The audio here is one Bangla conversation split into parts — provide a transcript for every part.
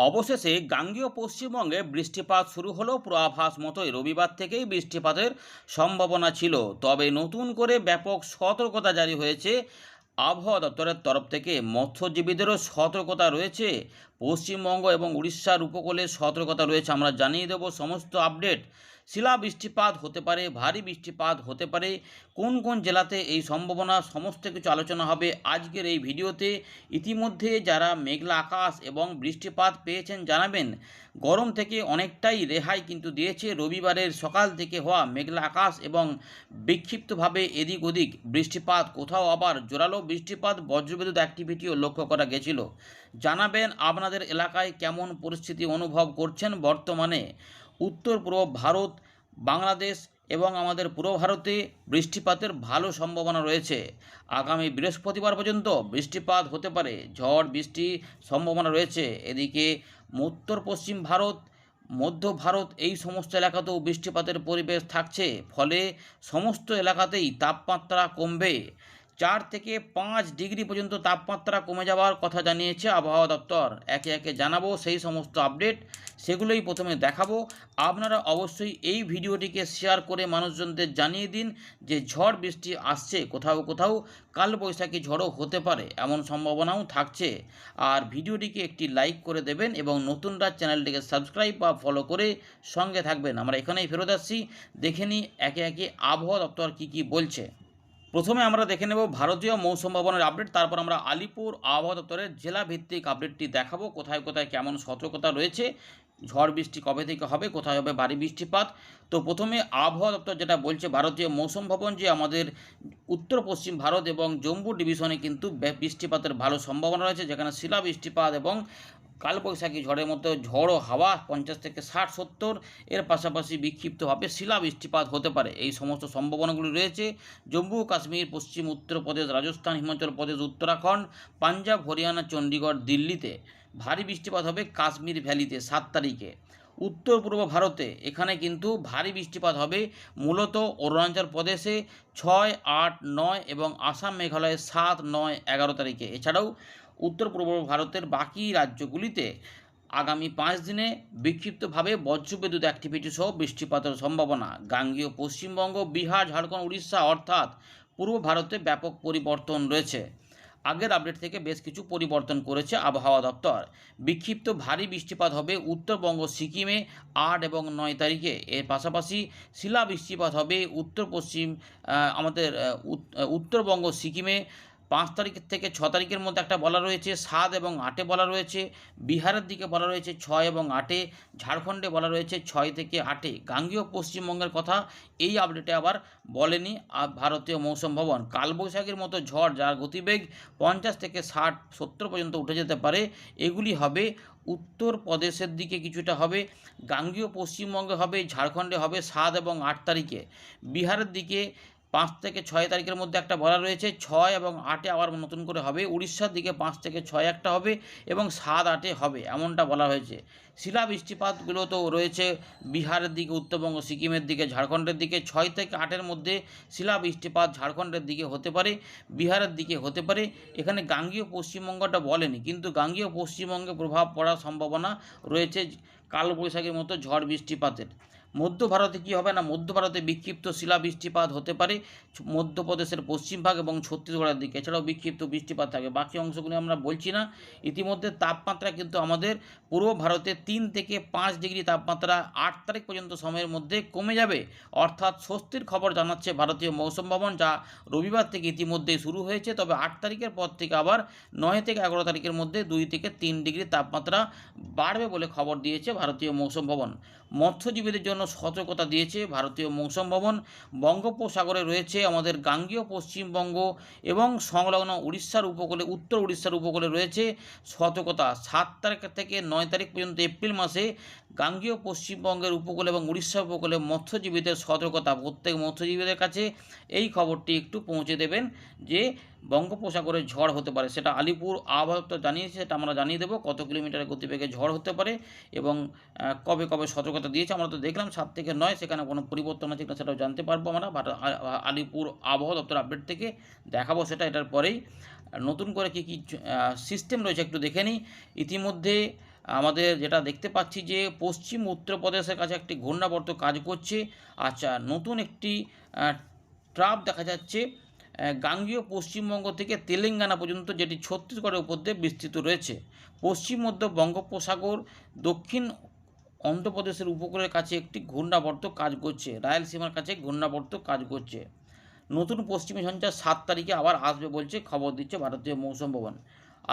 অবশেষে গাঙ্গেয় পশ্চিমবঙ্গে বৃষ্টিপাত শুরু হলো। পূর্বাভাস মতোই রবিবার থেকেই বৃষ্টিপাতের সম্ভাবনা ছিল, তবে নতুন করে ব্যাপক সতর্কতা জারি হয়েছে। আবহাওয়া দপ্তরের তরফ থেকে মৎস্যজীবীদেরও সতর্কতা রয়েছে। পশ্চিমবঙ্গ এবং উড়িষ্যার উপকূলে সতর্কতা রয়েছে। আমরা জানিয়ে দেব সমস্ত আপডেট। শিলা বৃষ্টিপাত হতে পারে, ভারী বৃষ্টিপাত হতে পারে, কোন কোন জেলাতে এই সম্ভাবনা, সমস্ত কিছু আলোচনা হবে আজকের এই ভিডিওতে। ইতিমধ্যে যারা মেঘলা আকাশ এবং বৃষ্টিপাত পেয়েছেন জানাবেন। গরম থেকে অনেকটাই রেহাই কিন্তু দিয়েছে রবিবারের সকাল থেকে হওয়া মেঘলা আকাশ এবং বিক্ষিপ্তভাবে এদিক ওদিক বৃষ্টিপাত, কোথাও আবার জোরালো বৃষ্টিপাত, বজ্রবিদ্যুৎ অ্যাক্টিভিটিও লক্ষ্য করা গেছিল। জানাবেন আপনাদের এলাকায় কেমন পরিস্থিতি অনুভব করছেন বর্তমানে। উত্তর পূর্ব ভারত, বাংলাদেশ এবং আমাদের পূর্ব ভারতে বৃষ্টিপাতের ভালো সম্ভাবনা রয়েছে। আগামী বৃহস্পতিবার পর্যন্ত বৃষ্টিপাত হতে পারে, ঝড় বৃষ্টি সম্ভাবনা রয়েছে। এদিকে উত্তর পশ্চিম ভারত, মধ্য ভারত এই সমস্ত এলাকাতেও বৃষ্টিপাতের পরিবেশ থাকছে। ফলে সমস্ত এলাকাতেই তাপমাত্রা কমবে। 4 থেকে 5 ডিগ্রি পর্যন্ত তাপমাত্রা কমে যাওয়ার কথা জানিয়েছে আবহাওয়া দপ্তর। একে একে জানাবো সেই সমস্ত আপডেট, সেগুলোই প্রথমে দেখাবো। আপনারা অবশ্যই এই ভিডিওটিকে শেয়ার করে মানুষজনদের জানিয়ে দিন যে ঝড় বৃষ্টি আসছে, কোথাও কোথাও কালবৈশাখী ঝড়ও হতে পারে, এমন সম্ভাবনাও থাকছে। আর ভিডিওটিকে একটি লাইক করে দেবেন এবং নতুনরা চ্যানেলটিকে সাবস্ক্রাইব বা ফলো করে সঙ্গে থাকবেন। আমরা এখানেই ফেরত আসছি, দেখে নিই একে একে আবহাওয়া দপ্তর কী বলছে। প্রথমে আমরা দেখে নেব ভারতীয় মৌসুম ভবনের আপডেট, তারপর আমরা আলিপুর আবহাওয়া দপ্তরের জেলা ভিত্তিক আপডেটটি দেখাবো, কোথায় কোথায় কেমন সতর্কতা রয়েছে, ঝড় বৃষ্টি কবে থেকে হবে, কোথায় হবে ভারী বৃষ্টিপাত। তো প্রথমে আবহাওয়া দপ্তর যেটা বলছে, ভারতীয় মৌসুম ভবন, যে আমাদের উত্তর পশ্চিম ভারত এবং জম্মু ডিভিশনে কিন্তু বৃষ্টিপাতের ভালো সম্ভাবনা রয়েছে, যেখানে শিলা বৃষ্টিপাত এবং কালবৈশাখী ঝড়ের মতো ঝড় ও হাওয়া 50 থেকে 60-70, এর পাশাপাশি বিক্ষিপ্তভাবে শিলা বৃষ্টিপাত হতে পারে, এই সমস্ত সম্ভাবনাগুলি রয়েছে। জম্মু কাশ্মীর, পশ্চিম উত্তরপ্রদেশ, রাজস্থান, হিমাচল প্রদেশ, উত্তরাখণ্ড, পাঞ্জাব, হরিয়ানা, চণ্ডীগড়, দিল্লিতে ভারী বৃষ্টিপাত হবে। কাশ্মীর ভ্যালিতে 7 তারিখে। উত্তর পূর্ব ভারতে এখানে কিন্তু ভারী বৃষ্টিপাত হবে মূলত অরুণাচল প্রদেশে 6, 8, 9 এবং আসাম মেঘালয়ে 7, 9, 11 তারিখে। এছাড়াও উত্তর পূর্ব ভারতের বাকি রাজ্যগুলিতে আগামী 5 দিনে বিক্ষিপ্তভাবে বজ্রবিদ্যুৎ অ্যাক্টিভিটি সহ বৃষ্টিপাতের সম্ভাবনা। গাঙ্গেয় পশ্চিমবঙ্গ, বিহার, ঝাড়খণ্ড, উড়িষ্যা অর্থাৎ পূর্ব ভারতে ব্যাপক পরিবর্তন রয়েছে। আগের আপডেট থেকে বেশ কিছু পরিবর্তন করেছে আবহাওয়া দপ্তর। বিক্ষিপ্ত ভারী বৃষ্টিপাত হবে উত্তরবঙ্গ, সিকিমে 8 এবং 9 তারিখে। এর পাশাপাশি শিলা বৃষ্টিপাত হবে উত্তর পশ্চিম আমাদের উত্তরবঙ্গ, সিকিমে 5 তারিখ থেকে 6 তারিখের মধ্যে একটা বলা রয়েছে, 7 এবং 8-এ বলা রয়েছে। বিহারের দিকে বলা রয়েছে 6 এবং 8-এ। ঝাড়খণ্ডে বলা রয়েছে 6 থেকে 8-এ। গাঙ্গেয় পশ্চিমবঙ্গের কথা এই আপডেটে আবার বলেনি ভারতীয় মৌসুম ভবন। কালবৈশাখীর মতো ঝড় যার গতিবেগ 50 থেকে 60-70 পর্যন্ত উঠে যেতে পারে, এগুলি হবে উত্তরপ্রদেশের দিকে কিছুটা হবে, গাঙ্গেয় পশ্চিমবঙ্গে হবে, ঝাড়খণ্ডে হবে 7 এবং 8 তারিখে। বিহারের দিকে 5 থেকে 6 তারিখের মধ্যে একটা বলা রয়েছে, 6 এবং 8-এ আবার নতুন করে হবে। উড়িষ্যার দিকে 5 থেকে 6 একটা হবে এবং 7, 8-এ হবে, এমনটা বলা হয়েছে। শিলা বৃষ্টিপাতগুলো তো রয়েছে বিহারের দিকে, উত্তরবঙ্গ, সিকিমের দিকে, ঝাড়খণ্ডের দিকে। 6 থেকে 8-এর মধ্যে শিলা বৃষ্টিপাত ঝাড়খণ্ডের দিকে হতে পারে, বিহারের দিকে হতে পারে। এখানে গাঙ্গেয় পশ্চিমবঙ্গটা বলেনি, কিন্তু গাঙ্গেয় পশ্চিমবঙ্গে প্রভাব পড়ার সম্ভাবনা রয়েছে কালবৈশাখীর মতো ঝড় বৃষ্টিপাতের। মধ্য ভারতে কী হবে না, মধ্য ভারতে বিক্ষিপ্ত শিলা বৃষ্টিপাত হতে পারে মধ্যপ্রদেশের পশ্চিমভাগ এবং ছত্তিশগড়ের দিকে। এছাড়াও বিক্ষিপ্ত বৃষ্টিপাত থাকে, বাকি অংশগুলি আমরা বলছি না। ইতিমধ্যে তাপমাত্রা কিন্তু আমাদের পূর্ব ভারতে 3 থেকে 5 ডিগ্রি তাপমাত্রা 8 তারিখ পর্যন্ত সময়ের মধ্যে কমে যাবে, অর্থাৎ স্বস্তির খবর জানাচ্ছে ভারতীয় মৌসুম ভবন, যা রবিবার থেকে ইতিমধ্যেই শুরু হয়েছে। তবে 8 তারিখের পর থেকে আবার 9 থেকে 11 তারিখের মধ্যে 2 থেকে 3 ডিগ্রি তাপমাত্রা বাড়বে বলে খবর দিয়েছে ভারতীয় মৌসুম ভবন। মৎস্যজীবীদের জন্য সতর্কতা দিয়েছে ভারতীয় মৌসুম ভবন। বঙ্গোপসাগরে রয়েছে আমাদের গাঙ্গেয় পশ্চিমবঙ্গ এবং সংলগ্ন উড়িষ্যার উপকূলে, উত্তর উড়িষ্যার উপকূলে রয়েছে সতর্কতা। 7 তারিখ থেকে 9 তারিখ পর্যন্ত এপ্রিল মাসে গাঙ্গেয় পশ্চিমবঙ্গের উপকূলে এবং উড়িষ্যা উপকূলে মৎস্যজীবীদের সতর্কতা। প্রত্যেক মৎস্যজীবীদের কাছে এই খবরটি একটু পৌঁছে দেবেন যে বঙ্গোপসাগরে ঝড় হতে পারে। সেটা আলিপুর আবহাওয়া দপ্তর জানিয়েছে, সেটা আমরা জানিয়ে দেবো কত কিলোমিটারের গতিবেগে ঝড় হতে পারে এবং কবে কবে সতর্কতা দিয়েছে। আমরা তো দেখলাম 7 থেকে 9, সেখানে কোনো পরিবর্তন আছে কিনা সেটাও জানতে পারবো আমরা আলিপুর আবহাওয়া দপ্তর আপডেট থেকে দেখাবো সেটা। এটার পরেই নতুন করে কী কী সিস্টেম রয়েছে একটু দেখে নিই। ইতিমধ্যে আমাদের যেটা দেখতে পাচ্ছি যে পশ্চিম উত্তরপ্রদেশের কাছে একটি ঘূর্ণাবর্ত কাজ করছে। আচ্ছা, নতুন একটি ট্রাপ দেখা যাচ্ছে গাঙ্গেয় পশ্চিমবঙ্গ থেকে তেলেঙ্গানা পর্যন্ত, যেটি ছত্তিশগড়ের উপর দিয়ে বিস্তৃত রয়েছে। পশ্চিম মধ্য বঙ্গোপসাগর দক্ষিণ অন্ধ্রপ্রদেশের উপকূলের কাছে একটি ঘূর্ণাবর্ত কাজ করছে, রায়লসীমার কাছে ঘূর্ণাবর্ত কাজ করছে। নতুন পশ্চিমী ঝঞ্ঝা 7 তারিখে আবার আসবে বলছে, খবর দিচ্ছে ভারতীয় মৌসুম ভবন।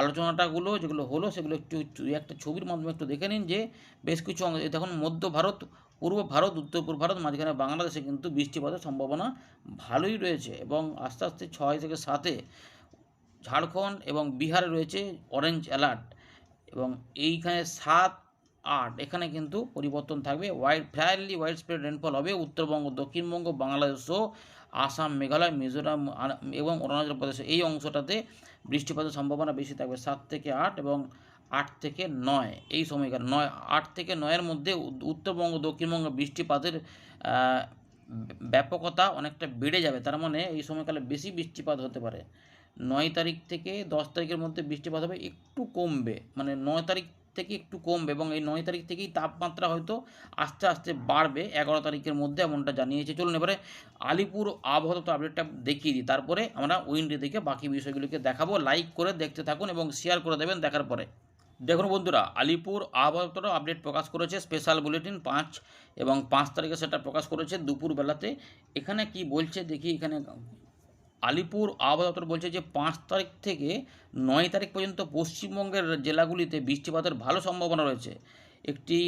আলোচনাটাগুলো যেগুলো হলো সেগুলো একটু একটা ছবির মাধ্যমে একটু দেখে নিন যে বেশ কিছু অংশ দেখুন, মধ্য ভারত, পূর্ব ভারত, উত্তর পূর্ব ভারত, মাঝখানে বাংলাদেশে কিন্তু বৃষ্টিপাতের সম্ভাবনা ভালোই রয়েছে এবং আস্তে আস্তে 6 থেকে 7-এ ঝাড়খণ্ড এবং বিহারে রয়েছে অরেঞ্জ অ্যালার্ট এবং এইখানে 7-8 এখানে কিন্তু পরিবর্তন থাকবে। ফেয়ারলি ওয়াইড স্প্রেড রেনফল হবে উত্তরবঙ্গ, দক্ষিণবঙ্গ, বাংলাদেশ সহ আসাম, মেঘালয়, মিজোরাম এবং অরুণাচল প্রদেশ, এই অংশটাতে বৃষ্টিপাতের সম্ভাবনা বেশি থাকবে 7 থেকে 8 এবং 8 থেকে 9 এই সময়কাল 8 থেকে 9-এর মধ্যে উত্তরবঙ্গ, দক্ষিণবঙ্গ বৃষ্টিপাতের ব্যাপকতা অনেকটা বেড়ে যাবে। তার মানে এই সময়কালে বেশি বৃষ্টিপাত হতে পারে। 9 তারিখ থেকে 10 তারিখের মধ্যে বৃষ্টিপাত হবে, একটু কমবে, মানে 9 তারিখ থেকে একটু কমবে এবং এই 9 তারিখ থেকেই তাপমাত্রা হয়তো আস্তে আস্তে বাড়বে 11 তারিখের মধ্যে, এমনটা জানিয়েছে। চলুন এবারে আলিপুর আবহাওয়া দপ্তর আপডেটটা দেখিয়ে দিই, তারপরে আমরা উইন্ডে দেখে বাকি বিষয়গুলিকে দেখাবো। লাইক করে দেখতে থাকুন এবং শেয়ার করে দেবেন দেখার পরে। দেখুন বন্ধুরা, আলিপুর আবহাওয়া দপ্তর আপডেট প্রকাশ করেছে, স্পেশাল বুলেটিন 5 এবং 5 তারিখে সেটা প্রকাশ করেছে দুপুরবেলাতে। এখানে কি বলছে দেখি, এখানে আলিপুর আবহাওয়া দপ্তর বলছে যে 5 তারিখ থেকে 9 তারিখ পর্যন্ত পশ্চিমবঙ্গের জেলাগুলিতে বৃষ্টিপাতের ভালো সম্ভাবনা রয়েছে। একটি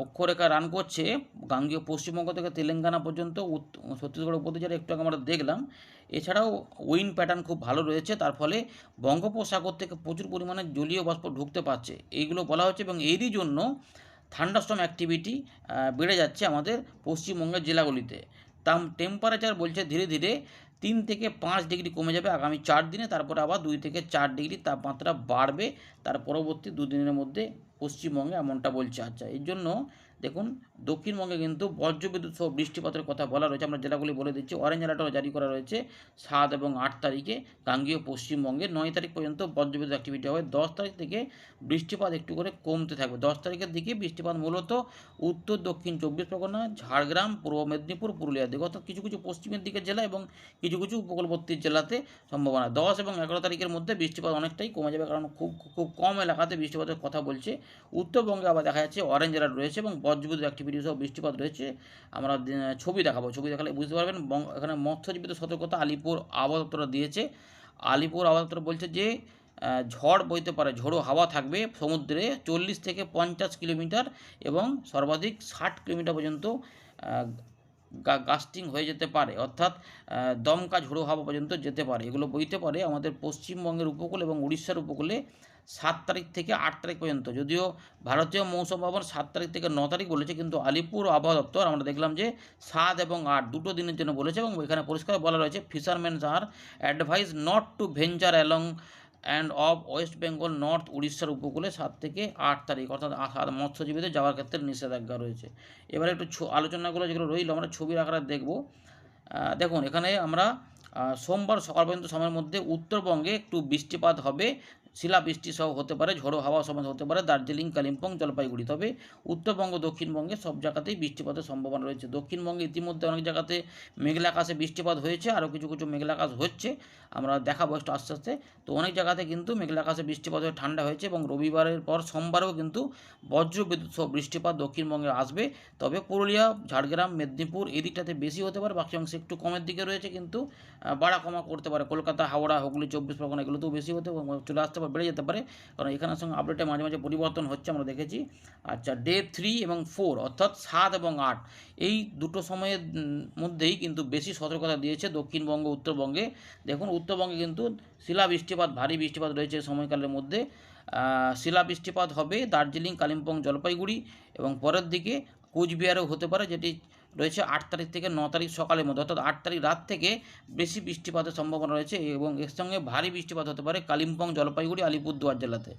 অক্ষরেখা রান করছে গাঙ্গেয় পশ্চিমবঙ্গ থেকে তেলেঙ্গানা পর্যন্ত, ছত্তিশগড় উপর দিয়ে, একটু আগে আমরা দেখলাম। এছাড়াও উইন্ড প্যাটার্ন খুব ভালো রয়েছে, তার ফলে বঙ্গোপসাগর থেকে প্রচুর পরিমাণে জলীয় বাষ্প ঢুকতে পারছে, এইগুলো বলা হচ্ছে এবং এরই জন্য থান্ডারস্টর্ম অ্যাক্টিভিটি বেড়ে যাচ্ছে আমাদের পশ্চিমবঙ্গের জেলাগুলিতে। টেম্পারেচার বলছে ধীরে ধীরে 3 থেকে 5 ডিগ্রি কমে যাবে আগামী 4 দিনে, তারপরে আবার 2 থেকে 4 ডিগ্রি তাপমাত্রা বাড়বে তার পরবর্তী 2 দিনের মধ্যে পশ্চিমবঙ্গে, এমনটা বলছে। আচ্ছা, এর জন্য দেখুন দক্ষিণবঙ্গে কিন্তু বজ্রবিদ্যুৎ সহ বৃষ্টিপাতের কথা বলা রয়েছে। আমরা জেলাগুলি বলে দিচ্ছি। অরেঞ্জ অ্যালার্টও জারি করা রয়েছে 7 এবং 8 তারিখে গাঙ্গেয় পশ্চিমবঙ্গে। 9 তারিখ পর্যন্ত বজ্রবিদ্যুৎ অ্যাক্টিভিটি হবে। 10 তারিখ থেকে বৃষ্টিপাত একটু করে কমতে থাকবে। 10 তারিখের দিকে বৃষ্টিপাত মূলত উত্তর দক্ষিণ 24 পরগনা, ঝাড়গ্রাম, পূর্ব মেদিনীপুর, পুরুলিয়ার দিকে, অর্থাৎ কিছু কিছু পশ্চিমের দিকের জেলা এবং কিছু কিছু উপকূলবর্তী জেলাতে সম্ভাবনা। 10 এবং 11 তারিখের মধ্যে বৃষ্টিপাত অনেকটাই কমে যাবে, কারণ খুব খুব কম এলাকাতে বৃষ্টিপাতের কথা বলছে। উত্তরবঙ্গে আবার দেখা যাচ্ছে অরেঞ্জ অ্যালার্ট রয়েছে এবং বজ্রবিদ্যুৎ অ্যাক্টিভিটি সহ বৃষ্টিপাত রয়েছে। আমরা ছবি দেখাবো, ছবি দেখালে বুঝতে পারবেন। এখানে মৎস্যজীবীত সতর্কতা আলিপুর আবহাওয়া দপ্তর দিয়েছে। আলিপুর আবহাওয়া দপ্তর বলছে যে ঝড় বইতে পারে, ঝোড়ো হাওয়া থাকবে সমুদ্রে 40 থেকে 50 কিলোমিটার এবং সর্বাধিক 60 কিলোমিটার পর্যন্ত গাস্টিং হয়ে যেতে পারে, অর্থাৎ দমকা ঝোড়ো হাওয়া পর্যন্ত যেতে পারে। এগুলো বইতে পারে আমাদের পশ্চিমবঙ্গের উপকূল এবং উড়িষ্যার উপকূলে 7 তারিখ থেকে 8 তারিখ পর্যন্ত। যদিও ভারতীয় মৌসুম ভবন 7 তারিখ থেকে 9 তারিখ বলেছে, কিন্তু আলিপুর আবহাওয়া দপ্তর আমরা দেখলাম যে 7 এবং 8 দুটো দিনের জন্য বলেছে এবং এখানে পরিষ্কার বলা রয়েছে fishermen are advise not to venture along and off West Bengal north উড়িষ্যার উপকূলে 7 থেকে 8 তারিখ, অর্থাৎ মৎস্যজীবীদের যাওয়ার ক্ষেত্রে নিষেধাজ্ঞা রয়েছে। এবারে একটু আলোচনাগুলো যেগুলো রইল আমরা ছবির আকারে দেখব। দেখুন এখানে আমরা সোমবার সকাল পর্যন্ত সময়ের মধ্যে উত্তরবঙ্গে একটু বৃষ্টিপাত হবে, শিলাবৃষ্টি সহ হতে পারে, ঝোড়ো হাওয়া সমেত হতে পারে দার্জিলিং, কালিম্পং, জলপাইগুড়ি। তবে উত্তরবঙ্গ, দক্ষিণবঙ্গে সব জায়গাতেই বৃষ্টিপাতের সম্ভাবনা রয়েছে। দক্ষিণবঙ্গে ইতিমধ্যে অনেক জায়গাতে মেঘলা আকাশে বৃষ্টিপাত হয়েছে, আরও কিছু কিছু মেঘলা আকাশ হচ্ছে, আমরা দেখাবো একটু আস্তে আস্তে। তো অনেক জায়গাতে কিন্তু মেঘলা আকাশে বৃষ্টিপাত হয়ে ঠান্ডা হয়েছে এবং রবিবারের পর সোমবারেও কিন্তু বজ্রবিদ্যুৎ সহ বৃষ্টিপাত দক্ষিণবঙ্গে আসবে। তবে পুরুলিয়া, ঝাড়গ্রাম, মেদিনীপুর এই দিকটাতে বেশি হতে পারে, বাকি অংশে একটু কমের দিকে রয়েছে, কিন্তু বাড়া কমা করতে পারে। কলকাতা, হাওড়া, হুগলি, 24 পরগনা এগুলোতেও বেশি হতে চলে আসতে পারে, বেড়ে যেতে পারে, কারণ এখানের সঙ্গে আপডেটে মাঝে মাঝে পরিবর্তন হচ্ছে, আমরা দেখেছি। আচ্ছা, ডে 3 এবং 4 অর্থাৎ 7 এবং 8 এই দুটো সময়ের মধ্যেই কিন্তু বেশি সতর্কতা দিয়েছে দক্ষিণবঙ্গ, উত্তরবঙ্গে। দেখুন উত্তরবঙ্গে কিন্তু শিলা বৃষ্টিপাত, ভারী বৃষ্টিপাত রয়েছে সময়কালের মধ্যে। শিলা বৃষ্টিপাত হবে দার্জিলিং, কালিম্পং, জলপাইগুড়ি এবং পরের দিকে কোচবিহারেও হতে পারে, যেটি রয়েছে 8 তারিখ থেকে 9 তারিখ সকালের মধ্যে, অর্থাৎ 8 তারিখ রাত থেকে বেশি বৃষ্টিপাতের সম্ভাবনা রয়েছে এবং এর সঙ্গে ভারী বৃষ্টিপাত হতে পারে কালিম্পং, জলপাইগুড়ি, আলিপুরদুয়ার জেলাতে।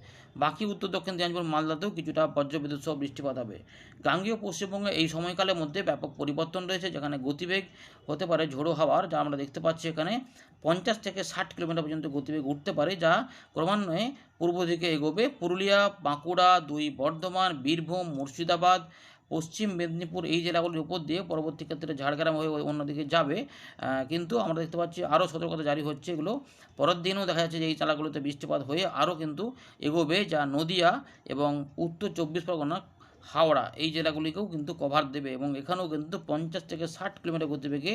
বাকি উত্তর দক্ষিণ দিনাজপুর, মালদাতেও কিছুটা বজ্রবিদ্যুৎ সহ বৃষ্টিপাত হবে। গাঙ্গেয় পশ্চিমবঙ্গে এই সময়কালের মধ্যে ব্যাপক পরিবর্তন রয়েছে, যেখানে গতিবেগ হতে পারে ঝোড়ো হাওয়ার, যা আমরা দেখতে পাচ্ছি এখানে 50 থেকে 60 কিলোমিটার পর্যন্ত গতিবেগ উঠতে পারে, যা ক্রমান্বয়ে পূর্ব দিকে এগোবে। পুরুলিয়া, বাঁকুড়া, 2 বর্ধমান, বীরভূম, মুর্শিদাবাদ, পশ্চিম মেদিনীপুর এই জেলাগুলির উপর দিয়ে পরবর্তী ক্ষেত্রে ঝাড়গ্রাম হয়ে অন্যদিকে যাবে। কিন্তু আমরা দেখতে পাচ্ছি আরও সতর্কতা জারি হচ্ছে। এগুলো পরের দিনও দেখা যাচ্ছে যে এই জেলাগুলোতে বৃষ্টিপাত হয়ে আরও কিন্তু এগোবে, যা নদিয়া এবং উত্তর 24 পরগনা, হাওড়া এই জেলাগুলিকেও কিন্তু কভার দেবে এবং এখানেও কিন্তু 50 থেকে 60 কিলোমিটার গতিবেগে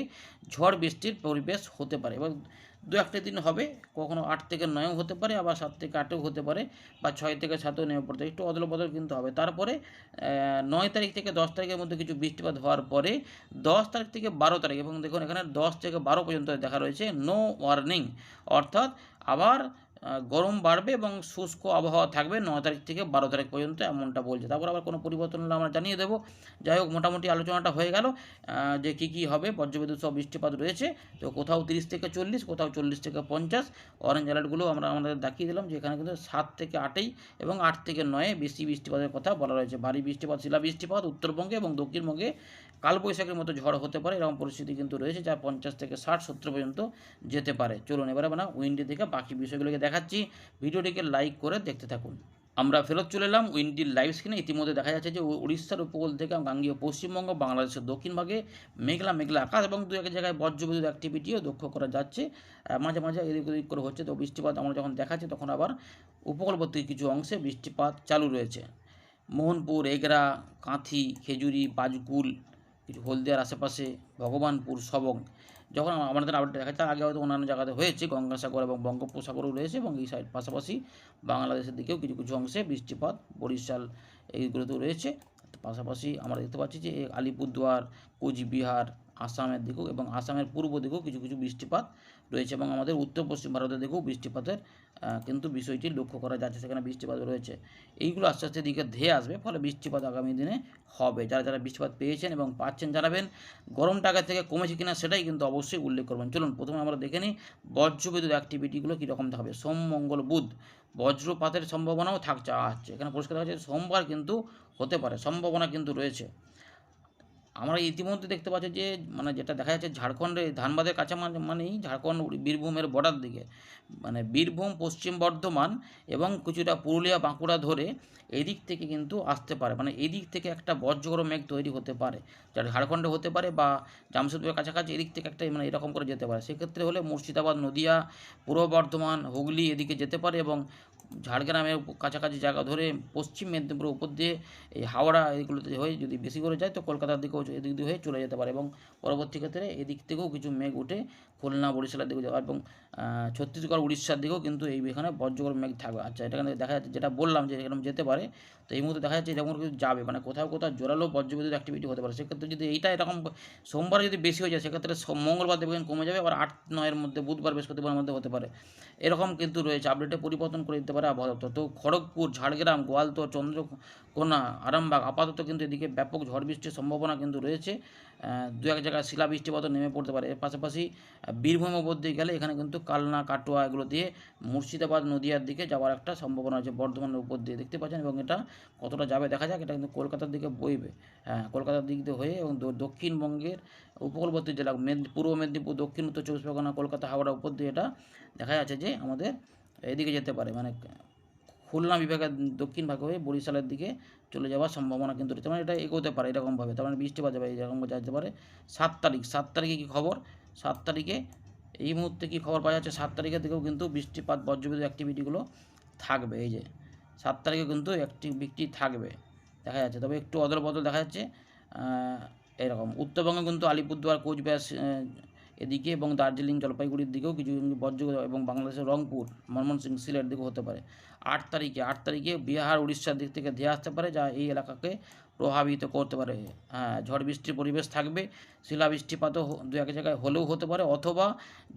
ঝড় বৃষ্টির পরিবেশ হতে পারে। এবং 2-1 দিন হবে, কখনো 8 থেকে 9ও হতে পারে, আবার 7 থেকে 8ও হতে পারে, বা 6 থেকে 7ও নেমে পড়তে একটু অদল বদল কিন্তু হবে। তারপরে 9 তারিখ থেকে 10 তারিখের মধ্যে কিছু বৃষ্টিপাত হওয়ার পরে 10 তারিখ থেকে 12 তারিখ, এবং দেখুন এখানে 10 থেকে 12 পর্যন্ত দেখা রয়েছে নো ওয়ার্নিং, অর্থাৎ আবার গরম বাড়বে এবং শুষ্ক আবহাওয়া থাকবে 9 তারিখ থেকে 12 তারিখ পর্যন্ত, এমনটা বলছে। তারপর আবার কোনো পরিবর্তন হলে আমরা জানিয়ে দেবো। যাই হোক, মোটামুটি আলোচনাটা হয়ে গেল যে কী হবে, বজ্রবিদ্যুৎ সহ বৃষ্টিপাত রয়েছে। তো কোথাও 30 থেকে 40, কোথাও 40 থেকে 50। অরেঞ্জ অ্যালার্টগুলো আমরা আমাদের দেখিয়ে দিলাম যে এখানে কিন্তু 7 থেকে 8 এবং 8 থেকে 9 বেশি বৃষ্টিপাতের কথা বলা রয়েছে। ভারী বৃষ্টিপাত, শিলা বৃষ্টিপাত উত্তরবঙ্গে এবং দক্ষিণবঙ্গে কালবৈশাখীর মতো ঝড় হতে পারে, এরকম পরিস্থিতি কিন্তু রয়েছে, যা 50 থেকে 60-70 পর্যন্ত যেতে পারে। চলুন এবারে আমরা উইন্ডি থেকে বাকি বিষয়গুলোকে দেখাচ্ছি। ভিডিওটিকে লাইক করে দেখতে থাকুন। আমরা ফেরত চলে এলাম উইন্ডির লাইভ স্ক্রিনে। ইতিমধ্যে দেখা যাচ্ছে যে উড়িষ্যার উপকূল থেকে গাঙ্গেয় পশ্চিমবঙ্গ, বাংলাদেশের দক্ষিণ ভাগে মেঘলা মেঘলা আকাশ এবং 2-1 জায়গায় বজ্রবিদ্যুৎ অ্যাক্টিভিটিও লক্ষ্য করা যাচ্ছে। মাঝে মাঝে এদিক ওদিক করে হচ্ছে। তো বৃষ্টিপাত আমরা যখন দেখাচ্ছি তখন আবার উপকূলবর্তী কিছু অংশে বৃষ্টিপাত চালু রয়েছে। মোহনপুর, এগরা, কাঁথি, খেজুরি, বাজকুল, কিছু হলদিয়ার আশেপাশে, ভগবানপুর, সবং, যখন আমাদের আপডেট দেখা যাচ্ছে, আগে হয়তো অন্যান্য জায়গাতে হয়েছে, গঙ্গাসাগর এবং বঙ্গোপসাগরও রয়েছে এবং এই সাইড পাশাপাশি বাংলাদেশের দিকেও কিছু কিছু অংশে বৃষ্টিপাত, বরিশাল এইগুলোতেও রয়েছে। পাশাপাশি আমরা দেখতে পাচ্ছি যে আলিপুরদুয়ার, কোচবিহার, আসামের দিকেও এবং আসামের পূর্ব দিকেও কিছু কিছু বৃষ্টিপাত রয়েছে এবং আমাদের উত্তর পশ্চিম ভারতের দিকেও বৃষ্টিপাতের কিন্তু বিষয়টি লক্ষ্য করা যাচ্ছে, সেখানে বৃষ্টিপাত রয়েছে। এইগুলো আস্তে আস্তে দিকে ধেয়ে আসবে, ফলে বৃষ্টিপাত আগামী দিনে হবে। যারা যারা বৃষ্টিপাত পেয়েছেন এবং পাচ্ছেন জানাবেন। গরমটা আগের থেকে কমেছে কিনা সেটাই কিন্তু অবশ্যই উল্লেখ করবেন। চলুন প্রথমে আমরা দেখে নিই বজ্রবিদ্যুৎ অ্যাক্টিভিটিগুলো কীরকম থাকবে। সোম, মঙ্গল, বুধ বজ্রপাতের সম্ভাবনাও থাকছে। এখানে পরিষ্কার দেখা যাচ্ছে সোমবার কিন্তু হতে পারে, সম্ভাবনা কিন্তু রয়েছে। আমরা ইতিমধ্যে দেখতে পাচ্ছি যে যেটা দেখা যাচ্ছে ঝাড়খণ্ডে ধানবাদের কাছে মানেই ঝাড়খণ্ড বীরভূমের বর্ডার দিকে, বীরভূম, পশ্চিম বর্ধমান এবং কিছুটা পুরুলিয়া, বাঁকুড়া ধরে এদিক থেকে কিন্তু আসতে পারে। এদিক থেকে একটা বজ্রগর্ভ মেঘ তৈরি হতে পারে, যেটা ঝাড়খণ্ডে হতে পারে বা জামশেদপুরের কাছাকাছি এদিক থেকে একটা এরকম করে যেতে পারে। সেক্ষেত্রে হলে মুর্শিদাবাদ, নদিয়া, পূর্ব বর্ধমান, হুগলি এদিকে যেতে পারে এবং ঝাড়গ্রামের কাছাকাছি জায়গা ধরে পশ্চিম মেদিনীপুরের উপর দিয়ে এই হাওড়া এইগুলোতে হয়ে যদি বেশি করে যায় তো কলকাতার দিকেও এদিক দিয়ে হয়ে চলে যেতে পারে এবং পরবর্তী ক্ষেত্রে এদিক থেকেও কিছু মেঘ উঠে খুলনা, বরিশালের দিকে যাওয়া এবং ছত্তিশগড়, উড়িষ্যার দিকেও কিন্তু এখানে বজ্রগর্ভ মেঘ থাকবে। আচ্ছা, এটা দেখা যাচ্ছে, যেটা বললাম যে এরকম যেতে পারে, তো এই মুহূর্তে দেখা যাচ্ছে এরকম কিছু যাবে, কোথাও কোথাও জোরালো বজ্রবিদ্যুৎ অ্যাক্টিভিটি হতে পারে। সেক্ষেত্রে যদি এইটা এরকম সোমবার যদি বেশি হয়ে যায়, সেক্ষেত্রে মঙ্গলবার দেখবেন কমে যাবে, আবার 8-9-এর মধ্যে বুধবার, বৃহস্পতিবারের মধ্যে হতে পারে। এরকম কিন্তু রয়েছে, আপডেটে পরিবর্তন করে দিতে পারে আবহাওয়া দপ্তর। তো খড়গপুর, ঝাড়গ্রাম, গোয়ালতোড়, চন্দ্রকোনা, আরামবাগ আপাতত কিন্তু এদিকে ব্যাপক ঝড় বৃষ্টির সম্ভাবনা কিন্তু রয়েছে। 2-1 জায়গায় শিলা বৃষ্টিপাতও নেমে পড়তে পারে। এর পাশাপাশি বীরভূম উপর দিয়ে গেলে এখানে কিন্তু কালনা, কাটোয়া এগুলো দিয়ে মুর্শিদাবাদ, নদিয়ার দিকে যাওয়ার একটা সম্ভাবনা আছে, বর্ধমানের উপর দিয়ে দেখতে পাচ্ছেন। এবং এটা কতটা যাবে দেখা যাক। এটা কিন্তু কলকাতার দিকে বইবে, কলকাতার দিক দিয়ে হয়ে এবং দক্ষিণবঙ্গের উপকূলবর্তী জেলা পূর্ব মেদিনীপুর, দক্ষিণ উত্তর 24 পরগনা, কলকাতা, হাওড়া উপর দিয়ে এটা দেখা যাচ্ছে যে আমাদের এদিকে যেতে পারে, খুলনা বিভাগের দক্ষিণ ভাগ হয়ে বরিশালের দিকে চলে যাওয়ার সম্ভাবনা কিন্তু রয়েছে। এটা এগোতে পারে এরকমভাবে, তার বৃষ্টিপাত যাবে এরকম যেতে পারে। 7 তারিখে কী খবর? 7 তারিখে এই মুহূর্তে কী খবর পাওয়া যাচ্ছে? 7 তারিখের দিকেও কিন্তু বৃষ্টিপাত, বজ্রবিদ্যুৎ অ্যাক্টিভিটিগুলো থাকবে। এই যে 7 তারিখে কিন্তু অ্যাক্টিভিটি থাকবে দেখা যাচ্ছে, তবে একটু অদল বদল দেখা যাচ্ছে। এরকম উত্তরবঙ্গে কিন্তু আলিপুরদুয়ার, কোচবিহার এদিকে এবং দার্জিলিং, জলপাইগুড়ির দিকেও কিছু বজ্র এবং বাংলাদেশের রংপুর, ময়মনসিংহ, সিলেট দিকেও হতে পারে। 8 তারিখে বিহার, উড়িষ্যার দিক থেকে ধেয়ে আসতে পারে, যা এই এলাকাকে প্রভাবিত করতে পারে। ঝড় বৃষ্টির পরিবেশ থাকবে, শিলা বৃষ্টিপাতও 2-1 জায়গায় হলেও হতে পারে, অথবা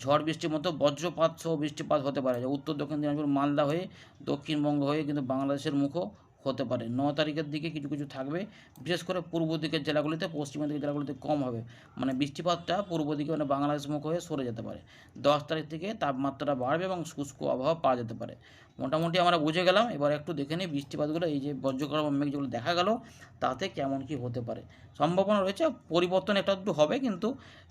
ঝড় বৃষ্টির মতো বজ্রপাত সহ বৃষ্টিপাত হতে পারে, যা উত্তর দক্ষিণ দিনাজপুর, মালদা হয়ে দক্ষিণবঙ্গ হয়ে কিন্তু বাংলাদেশের মুখও হতে পারে। 9 তারিখের দিকে কিছু কিছু থাকবে, বিশেষ করে পূর্ব দিকের জেলাগুলিতে, পশ্চিমের দিকের জেলাগুলিতে কম হবে, মানে বৃষ্টিপাতটা পূর্ব দিকে মানে বাংলাদেশ মুখ হয়ে সরে যেতে পারে। 10 তারিখ থেকে তাপমাত্রা বাড়বে এবং শুষ্ক আবহাওয়া পাওয়া যেতে পারে। মোটামুটি আমরা বুঝে গেলাম, এবার একটু দেখে নিই বৃষ্টিপাতগুলো, এই যে বজ্রগর্ভ মেঘ যেগুলো দেখা গেল তাতে কেমন কি হতে পারে। সম্ভাবনা রয়েছে পরিবর্তন একটা একটু হবে, কিন্তু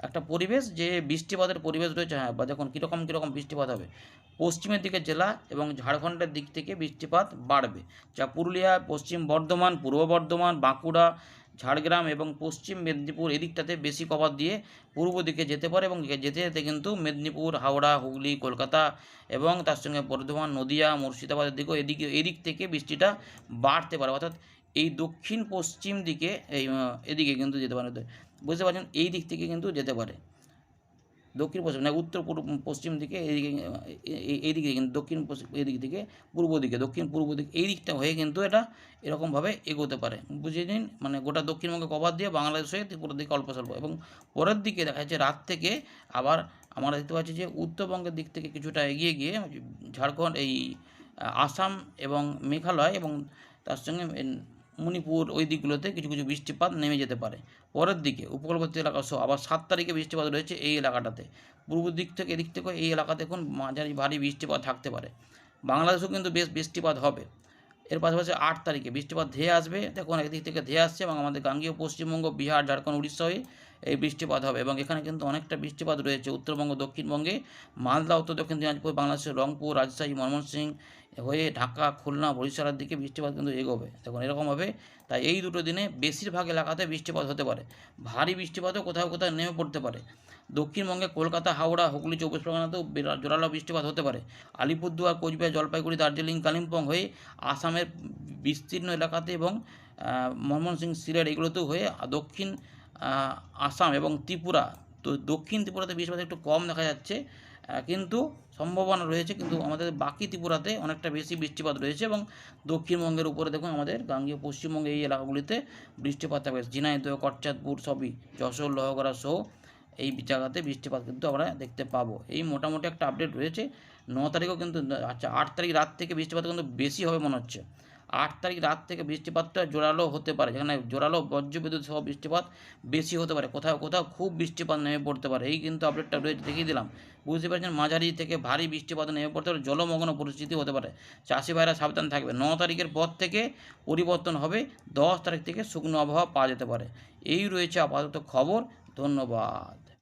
একটা পরিবেশ যে বৃষ্টিপাতের পরিবেশ রয়েছে, হ্যাঁ, বা দেখুন কীরকম কীরকম বৃষ্টিপাত হবে। পশ্চিমের দিকের জেলা এবং ঝাড়খণ্ডের দিক থেকে বৃষ্টিপাত বাড়বে, যা পুরুলিয়া, পশ্চিম বর্ধমান, পূর্ব বর্ধমান, বাঁকুড়া, ঝাড়গ্রাম এবং পশ্চিম মেদিনীপুর এদিকটাতে বেশি কভার দিয়ে পূর্ব দিকে যেতে পারে, এবং যেতে যেতে কিন্তু মেদিনীপুর, হাওড়া, হুগলি, কলকাতা এবং তার সঙ্গে বর্ধমান, নদিয়া, মুর্শিদাবাদের দিকেও এদিক থেকে বৃষ্টিটা বাড়তে পারে। অর্থাৎ এই দক্ষিণ পশ্চিম দিকে এদিকে কিন্তু যেতে পারে, বুঝতে পারছেন, এই দিক থেকে কিন্তু যেতে পারে। দক্ষিণ পশ্চিম না, উত্তর পশ্চিম দিকে এইদিকে, এইদিকে কিন্তু দক্ষিণ পশ্চিম, এদিক থেকে পূর্ব দিকে, দক্ষিণ পূর্ব দিকে এই দিকটা হয়ে কিন্তু এটা এরকমভাবে এগোতে পারে, বুঝিয়ে নিন। মানে গোটা দক্ষিণবঙ্গে কভার দিয়ে বাংলাদেশ হয়ে ত্রিপুরার দিকে অল্প স্বল্প, এবং পরের দিকে দেখা যাচ্ছে রাত থেকে আবার আমরা দেখতে পাচ্ছি যে উত্তরবঙ্গের দিক থেকে কিছুটা এগিয়ে গিয়ে ঝাড়খণ্ড, এই আসাম এবং মেঘালয় এবং তার সঙ্গে মণিপুর ওই দিকগুলোতে কিছু কিছু বৃষ্টিপাত নেমে যেতে পারে। পরের দিকে উপকূলবর্তী এলাকা সহ আবার 7 তারিখে বৃষ্টিপাত রয়েছে এই এলাকাটাতে। পূর্ব দিক থেকে এদিক থেকে এই এলাকাতে এখন মাঝারি ভারী বৃষ্টিপাত থাকতে পারে। বাংলাদেশেও কিন্তু বেশ বৃষ্টিপাত হবে। এর পাশাপাশি 8 তারিখে বৃষ্টিপাত ধেয়ে আসবে, দেখুন একদিক থেকে ধেয়ে আসছে, এবং আমাদের গাঙ্গেয় পশ্চিমবঙ্গ, বিহার, ঝাড়খণ্ড, উড়িষ্যা হয়ে এই বৃষ্টিপাত হবে, এবং এখানে কিন্তু অনেকটা বৃষ্টিপাত রয়েছে উত্তরবঙ্গ, দক্ষিণবঙ্গে, মালদা, উত্তর দক্ষিণ দিনাজপুর, বাংলাদেশের রংপুর, রাজশাহী, ময়মনসিংহ হয়ে ঢাকা, খুলনা, বরিশালের দিকে বৃষ্টিপাত কিন্তু এগোবে। দেখুন এরকম হবে। তাই এই দুটো দিনে বেশিরভাগ এলাকাতে বৃষ্টিপাত হতে পারে। ভারী বৃষ্টিপাতও কোথাও কোথাও নেমে পড়তে পারে। দক্ষিণবঙ্গে কলকাতা, হাওড়া, হুগলি, 24 পরগনাতেও জোরালো বৃষ্টিপাত হতে পারে। আলিপুরদুয়ার, কোচবিহার, জলপাইগুড়ি, দার্জিলিং, কালিম্পং হয়ে আসামের বিস্তীর্ণ এলাকাতে এবং ময়মনসিংহ, সিলেট এগুলোতেও হয়ে দক্ষিণ আসাম এবং ত্রিপুরা, তো দক্ষিণ ত্রিপুরাতে বৃষ্টিপাত একটু কম দেখা যাচ্ছে, কিন্তু সম্ভাবনা রয়েছে, কিন্তু আমাদের বাকি ত্রিপুরাতে অনেকটা বেশি বৃষ্টিপাত রয়েছে, এবং দক্ষিণবঙ্গের উপরে দেখুন আমাদের গাঙ্গেয় পশ্চিমবঙ্গে এই এলাকাগুলিতে বৃষ্টিপাত থাকবে। ঝিনাইদহ, কচ্ছাদপুর সবই, যশোর, লোহাগড়া সহ এই জায়গাতে বৃষ্টিপাত কিন্তু আমরা দেখতে পাবো। এই মোটামুটি একটা আপডেট রয়েছে। 9 তারিখেও কিন্তু, আচ্ছা 8 তারিখ রাত থেকে বৃষ্টিপাত কিন্তু বেশি হবে মনে হচ্ছে। 8 তারিখ রাত থেকে বৃষ্টিপাতটা জোরালো হতে পারে, যেখানে জোরালো বজ্রবিদ্যুৎ সহ বৃষ্টিপাত বেশি হতে পারে, কোথাও কোথাও খুব বৃষ্টিপাত নেমে পড়তে পারে। এই কিন্তু আপডেটটা রয়েছে, দেখিয়ে দিলাম। বুঝতে পারছেন, মাঝারি থেকে ভারী বৃষ্টিপাত নেমে পড়তে পারে, জলমগ্ন পরিস্থিতি হতে পারে। চাষি ভাইরা সাবধান থাকবে। 9 তারিখের পর থেকে পরিবর্তন হবে, 10 তারিখ থেকে শুকনো আবহাওয়া পাওয়া যেতে পারে। এই রয়েছে আপাতত খবর। ধন্যবাদ।